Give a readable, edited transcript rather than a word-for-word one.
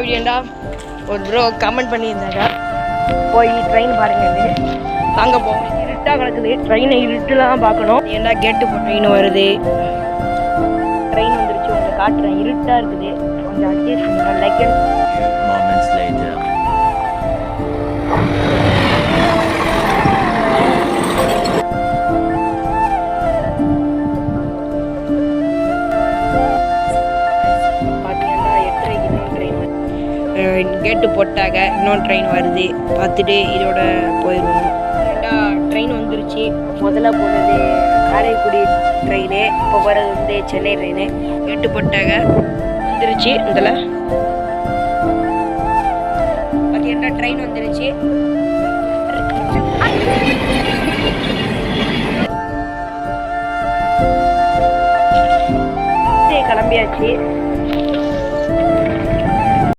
வீடியோண்டா ஒரு bro comment பண்ணியிருந்தாங்க போய் ட்ரெயின் பாருங்க தாங்க போவோம். இருட்டாக கிடக்குது, ட்ரெயினை இருட்டுலாம் பார்க்கணும். ஏன்டா கேட்டு போ ட்ரெயின் வருது, ட்ரெயின் வந்துருச்சு உங்களுக்கு காட்டுறேன். இருட்டாக இருக்குது, கொஞ்சம் அட்ஜஸ்ட் பண்ணுங்க. Like moments later. கேட்டு போட்டாங்க, இன்னொன்று ட்ரெயின் வருது, பார்த்துட்டு இதோட போயிடுவோம். ட்ரெயின் வந்துருச்சு. முதல்ல போனது காரைக்குடி ட்ரெயின், இப்போ போகிறது வந்து சென்னை ட்ரெயின். கேட்டு போட்டாங்க, வந்துருச்சு. இதில் பார்த்தீங்கன்னா ட்ரெயின் வந்துருச்சு. கிளம்பியாச்சு.